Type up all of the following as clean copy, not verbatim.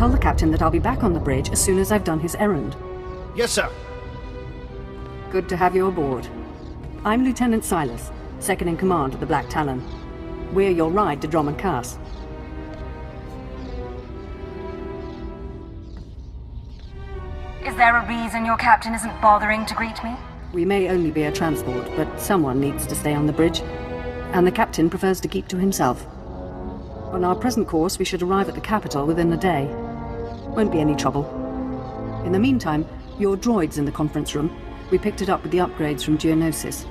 Tell the captain that I'll be back on the bridge as soon as I've done his errand. Yes, sir. Good to have you aboard. I'm Lieutenant Silas, second in command of the Black Talon. We're your ride to Drummond Cass. Is there a reason your captain isn't bothering to greet me? We may only be a transport, but someone needs to stay on the bridge. And the captain prefers to keep to himself. On our present course, we should arrive at the capital within a day. Won't be any trouble. In the meantime, your droid's in the conference room. We picked it up with the upgrades from Geonosis.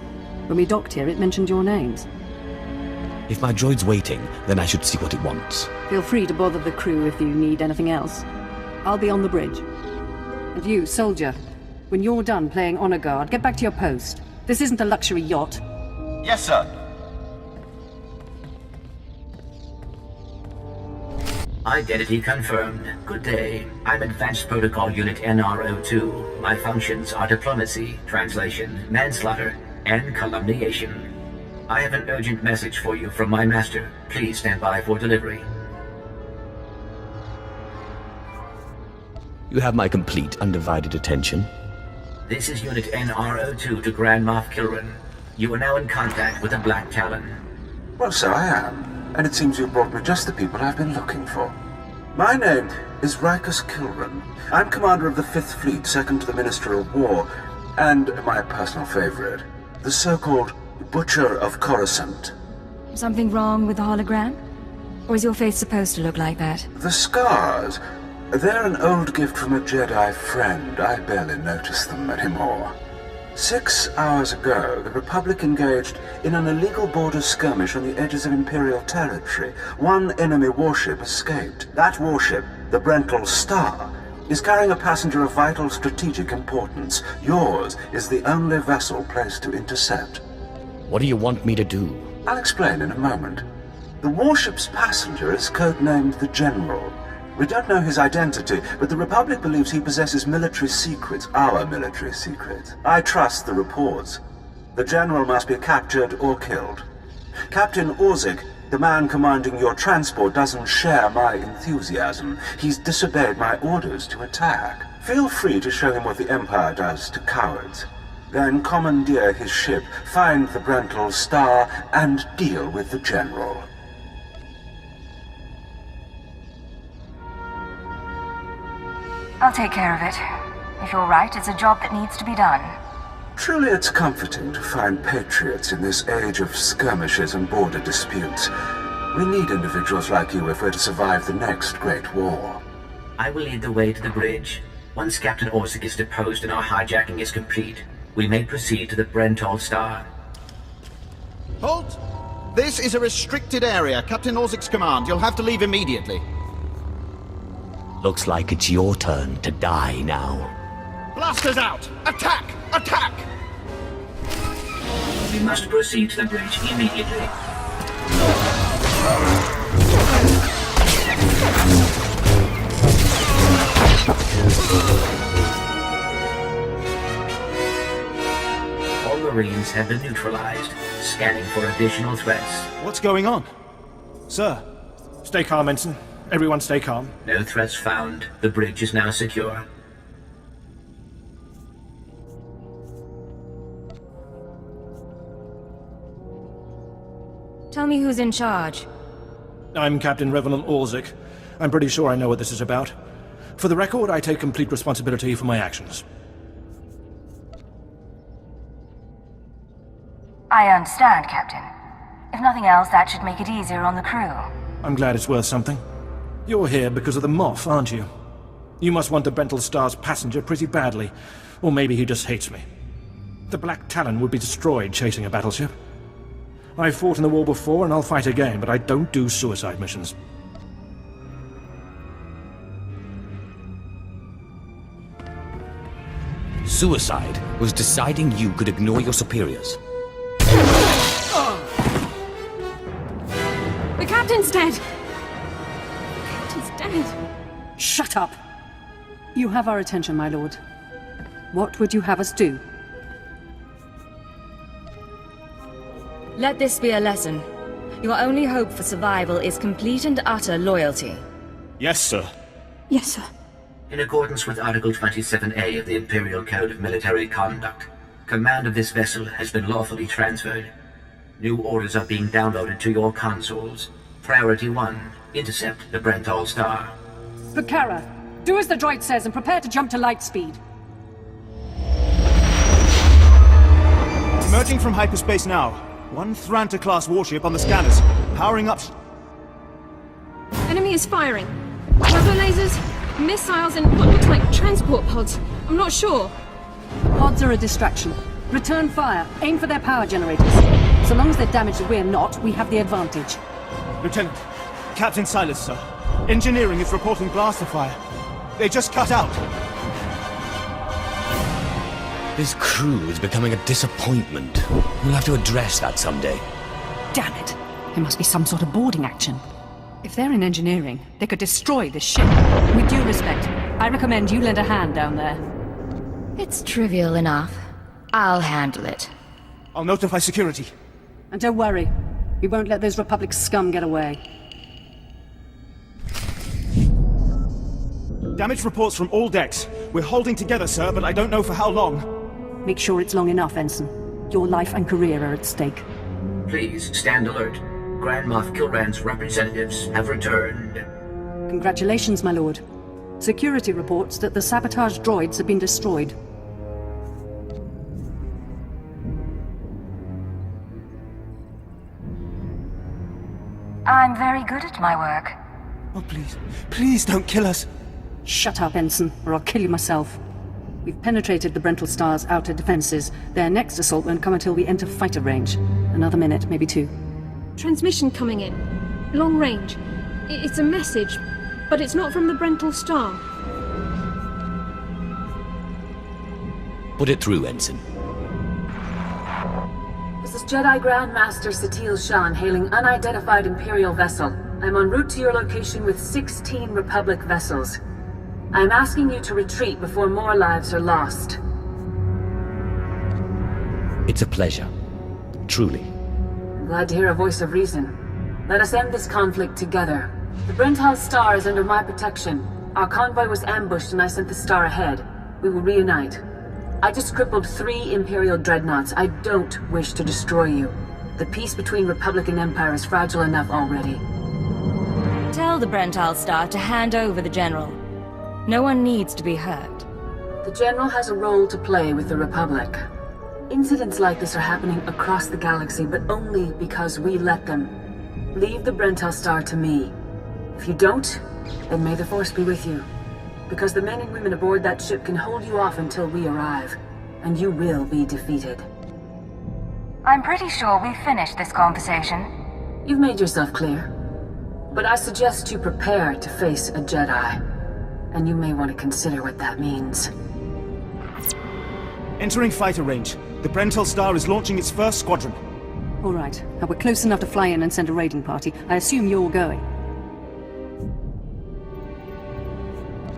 When we docked here, it mentioned your names. If my droid's waiting, then I should see what it wants. Feel free to bother the crew if you need anything else. I'll be on the bridge. And you, soldier, when you're done playing honor guard, get back to your post. This isn't a luxury yacht. Yes, sir. Identity confirmed. Good day. I'm Advanced Protocol Unit NRO2. My functions are diplomacy, translation, manslaughter, and calumniation. I have an urgent message for you from my master. Please stand by for delivery. You have my complete, undivided attention. This is Unit NRO2 to Grand Moff Kilran. You are now in contact with the Black Talon. Well, so I am. And it seems you've brought me just the people I've been looking for. My name is Rikus Kilran. I'm commander of the 5th Fleet, second to the Minister of War, and my personal favorite, the so-called Butcher of Coruscant. Something wrong with the hologram? Or is your face supposed to look like that? The scars, they're an old gift from a Jedi friend. I barely notice them anymore. 6 hours ago, the Republic engaged in an illegal border skirmish on the edges of Imperial territory. One enemy warship escaped. That warship, the Brental Star, is carrying a passenger of vital strategic importance. Yours is the only vessel placed to intercept. What do you want me to do? I'll explain in a moment. The warship's passenger is codenamed the General. We don't know his identity, but the Republic believes he possesses military secrets, our military secrets. I trust the reports. The General must be captured or killed. Captain Orzik, the man commanding your transport, doesn't share my enthusiasm. He's disobeyed my orders to attack. Feel free to show him what the Empire does to cowards. Then commandeer his ship, find the Brental Star, and deal with the General. I'll take care of it. If you're right, it's a job that needs to be done. Truly it's comforting to find patriots in this age of skirmishes and border disputes. We need individuals like you if we're to survive the next great war. I will lead the way to the bridge. Once Captain Orzik is deposed and our hijacking is complete, we may proceed to the Brental Star. Halt! This is a restricted area. Captain Orzik's command. You'll have to leave immediately. Looks like it's your turn to die now. Blasters out! Attack! Attack! We must proceed to the bridge immediately. All Marines have been neutralized, scanning for additional threats. What's going on? Sir, stay calm, Ensign. Everyone stay calm. No threats found. The bridge is now secure. Tell me who's in charge. I'm Captain Revenant Orzik. I'm pretty sure I know what this is about. For the record, I take complete responsibility for my actions. I understand, Captain. If nothing else, that should make it easier on the crew. I'm glad it's worth something. You're here because of the Moff, aren't you? You must want the Brental Star's passenger pretty badly. Or maybe he just hates me. The Black Talon would be destroyed chasing a battleship. I've fought in the war before and I'll fight again, but I don't do suicide missions. Suicide was deciding you could ignore your superiors. The captain's dead! Dead. Shut up! You have our attention, my lord. What would you have us do? Let this be a lesson. Your only hope for survival is complete and utter loyalty. Yes, sir. Yes, sir. In accordance with Article 27A of the Imperial Code of Military Conduct, command of this vessel has been lawfully transferred. New orders are being downloaded to your consoles. Priority 1, intercept the Brental Star. Bukhara, do as the droid says and prepare to jump to light speed. Emerging from hyperspace now. One Thranta-class warship on the scanners. Powering up... Enemy is firing. Rubber lasers, missiles, and what looks like transport pods. I'm not sure. Pods are a distraction. Return fire. Aim for their power generators. So long as they're damaged and we're not, we have the advantage. Lieutenant, Captain Silas, sir. Engineering is reporting blaster fire. They just cut out. This crew is becoming a disappointment. We'll have to address that someday. Damn it. There must be some sort of boarding action. If they're in engineering, they could destroy this ship. With due respect, I recommend you lend a hand down there. It's trivial enough. I'll handle it. I'll notify security. And don't worry. We won't let those Republic scum get away. Damage reports from all decks. We're holding together, sir, but I don't know for how long. Make sure it's long enough, Ensign. Your life and career are at stake. Please stand alert. Grand Moff Kilran's representatives have returned. Congratulations, my lord. Security reports that the sabotage droids have been destroyed. I'm very good at my work. Oh, please. Please don't kill us. Shut up, Ensign, or I'll kill you myself. We've penetrated the Brental Star's outer defenses. Their next assault won't come until we enter fighter range. Another minute, maybe 2. Transmission coming in. Long range. It's a message, but it's not from the Brental Star. Put it through, Ensign. This is Jedi Grand Master Satil Shan hailing unidentified Imperial vessel. I'm en route to your location with 16 Republic vessels. I'm asking you to retreat before more lives are lost. It's a pleasure. Truly. I'm glad to hear a voice of reason. Let us end this conflict together. The Brental Star is under my protection. Our convoy was ambushed and I sent the star ahead. We will reunite. I just crippled 3 Imperial dreadnoughts. I don't wish to destroy you. The peace between Republic and Empire is fragile enough already. Tell the Brental Star to hand over the General. No one needs to be hurt. The General has a role to play with the Republic. Incidents like this are happening across the galaxy, but only because we let them. Leave the Brental Star to me. If you don't, then may the Force be with you. Because the men and women aboard that ship can hold you off until we arrive, and you will be defeated. I'm pretty sure we've finished this conversation. You've made yourself clear. But I suggest you prepare to face a Jedi. And you may want to consider what that means. Entering fighter range. The Brental Star is launching its first squadron. All right. Now we're close enough to fly in and send a raiding party. I assume you're going.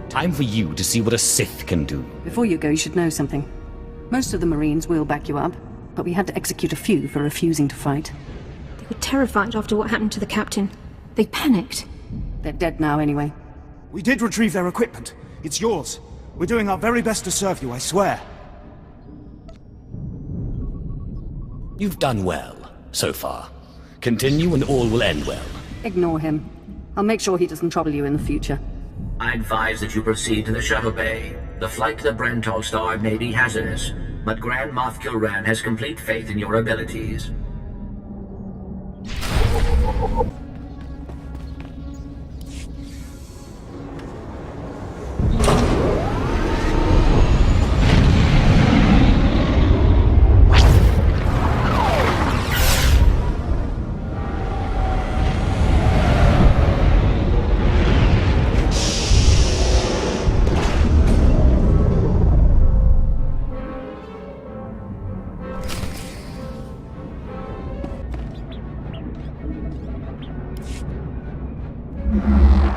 Time for you to see what a Sith can do. Before you go, you should know something. Most of the Marines will back you up, but we had to execute a few for refusing to fight. They were terrified after what happened to the captain. They panicked. They're dead now anyway. We did retrieve their equipment. It's yours. We're doing our very best to serve you, I swear. You've done well, so far. Continue and all will end well. Ignore him. I'll make sure he doesn't trouble you in the future. I advise that you proceed to the shuttle bay. The flight to the Brental Star may be hazardous, but Grand Moff Kilran has complete faith in your abilities.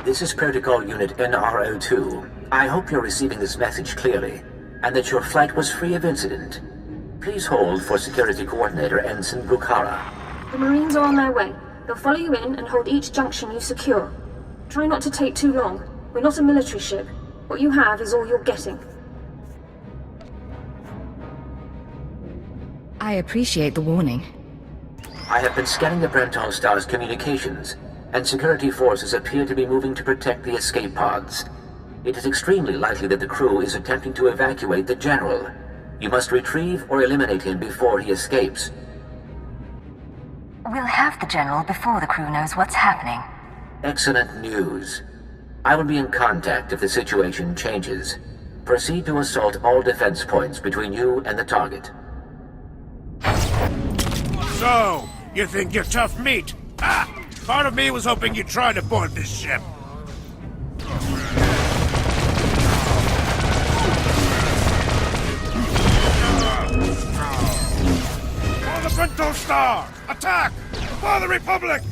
This is Protocol Unit NRO2. I hope you're receiving this message clearly, and that your flight was free of incident. Please hold for Security Coordinator Ensign Bukhara. The Marines are on their way. They'll follow you in and hold each junction you secure. Try not to take too long. We're not a military ship. What you have is all you're getting. I appreciate the warning. I have been scanning the Brenton Star's communications, and security forces appear to be moving to protect the escape pods. It is extremely likely that the crew is attempting to evacuate the General. You must retrieve or eliminate him before he escapes. We'll have the General before the crew knows what's happening. Excellent news. I will be in contact if the situation changes. Proceed to assault all defense points between you and the target. So, you think you're tough meat? Ah! Part of me was hoping you'd try to board this ship. For the Brenton Star! Attack! For the Republic!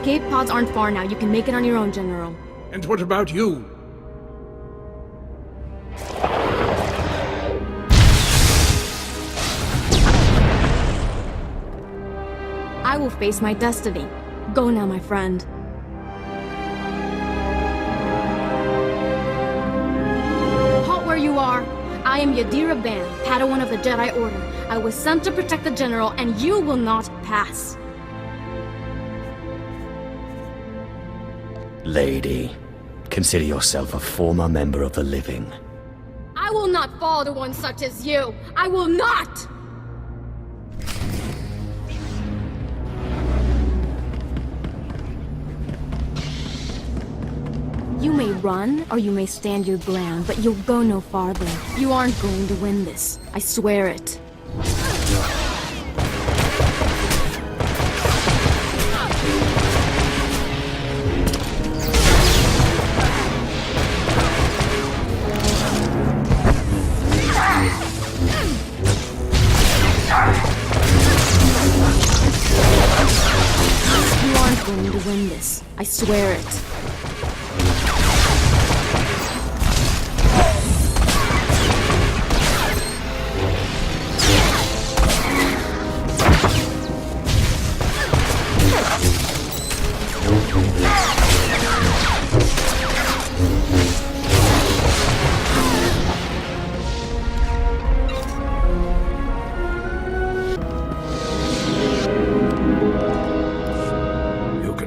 Escape pods aren't far now. You can make it on your own, General. And what about you? I will face my destiny. Go now, my friend. Halt where you are. I am Yadira Ban, Padawan of the Jedi Order. I was sent to protect the General, and you will not pass. Lady, consider yourself a former member of the living. I will not fall to one such as you. I will not! You may run, or you may stand your ground, but you'll go no farther. You aren't going to win this. I swear it. You aren't going to win this. I swear it.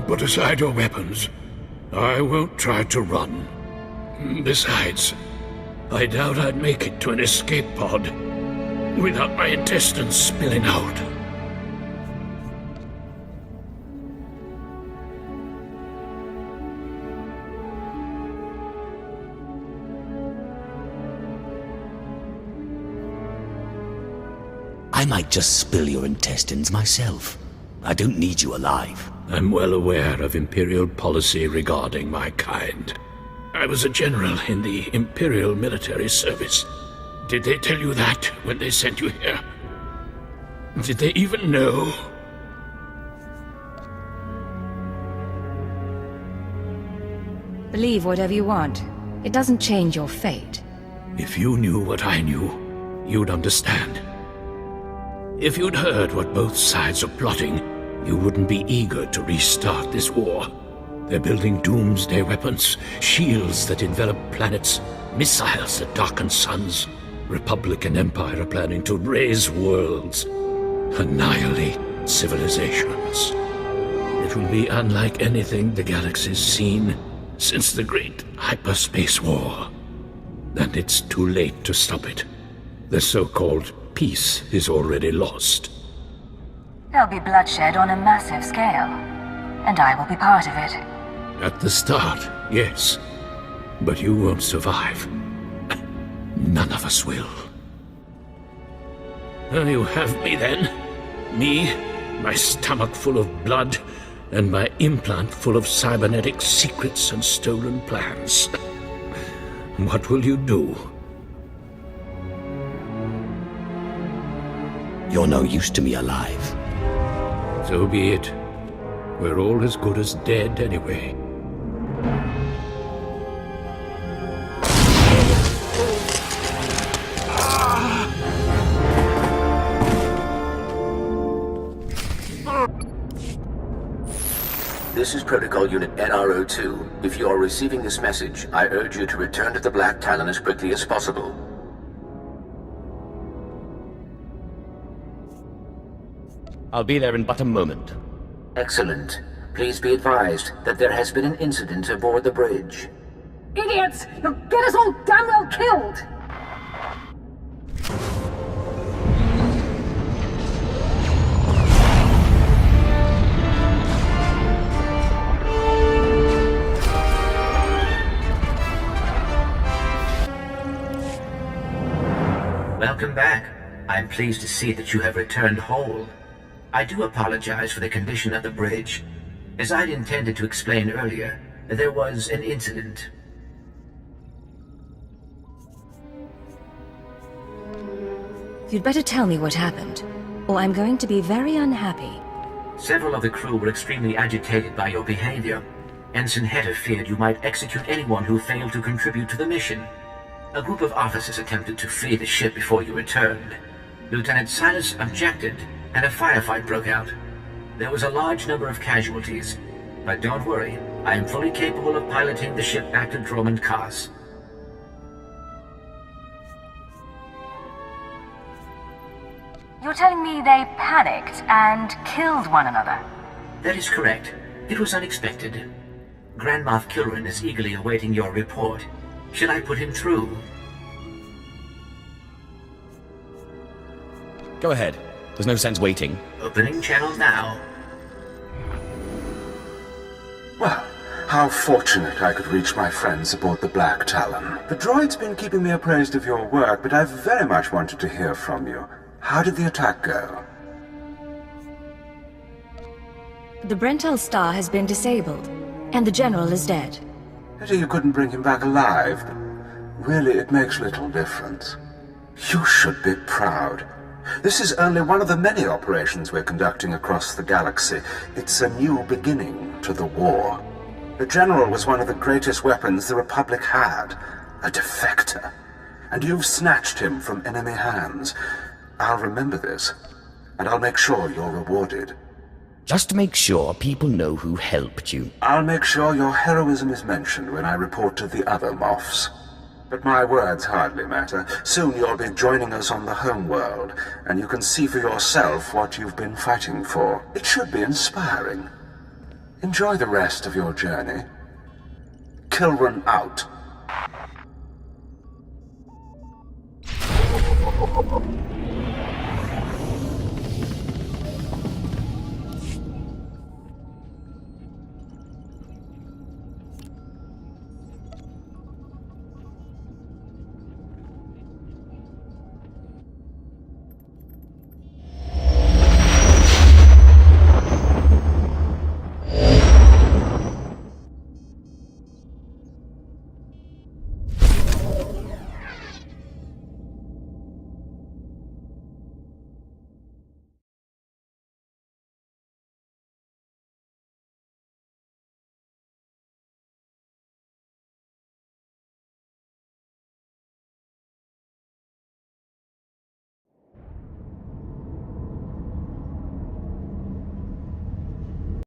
Put aside your weapons. I won't try to run. Besides, I doubt I'd make it to an escape pod without my intestines spilling out. I might just spill your intestines myself. I don't need you alive. I'm well aware of Imperial policy regarding my kind. I was a general in the Imperial military service. Did they tell you that when they sent you here? Did they even know? Believe whatever you want. It doesn't change your fate. If you knew what I knew, you'd understand. If you'd heard what both sides are plotting, you wouldn't be eager to restart this war. They're building doomsday weapons, shields that envelop planets, missiles that darken suns. Republic and Empire are planning to raise worlds, annihilate civilizations. It will be unlike anything the galaxy's seen since the Great Hyperspace War. And it's too late to stop it. The so-called peace is already lost. There'll be bloodshed on a massive scale, and I will be part of it. At the start, yes. But you won't survive. None of us will. You have me then. Me, my stomach full of blood, and my implant full of cybernetic secrets and stolen plans. What will you do? You're no use to me alive. So be it. We're all as good as dead anyway. This is Protocol Unit NRO2. If you are receiving this message, I urge you to return to the Black Talon as quickly as possible. I'll be there in but a moment. Excellent. Please be advised that there has been an incident aboard the bridge. Idiots! You'll get us all damn well killed! Welcome back. I'm pleased to see that you have returned whole. I do apologize for the condition of the bridge. As I'd intended to explain earlier, there was an incident. You'd better tell me what happened, or I'm going to be very unhappy. Several of the crew were extremely agitated by your behavior. Ensign Hedder feared you might execute anyone who failed to contribute to the mission. A group of officers attempted to flee the ship before you returned. Lieutenant Silas objected, and a firefight broke out. There was a large number of casualties, but don't worry, I am fully capable of piloting the ship back to Drummond Cos. You're telling me they panicked and killed one another? That is correct. It was unexpected. Grand Moff Kilrin is eagerly awaiting your report. Should I put him through? Go ahead. There's no sense waiting. Opening channel now. Well, how fortunate I could reach my friends aboard the Black Talon. The droid's been keeping me appraised of your work, but I've very much wanted to hear from you. How did the attack go? The Brentel star has been disabled, and the General is dead. Pity you couldn't bring him back alive, but really it makes little difference. You should be proud. This is only one of the many operations we're conducting across the galaxy. It's a new beginning to the war. The General was one of the greatest weapons the Republic had, a defector. And you've snatched him from enemy hands. I'll remember this, and I'll make sure you're rewarded. Just make sure people know who helped you. I'll make sure your heroism is mentioned when I report to the other Moffs. But my words hardly matter. Soon you'll be joining us on the homeworld, and you can see for yourself what you've been fighting for. It should be inspiring. Enjoy the rest of your journey. Kilran out.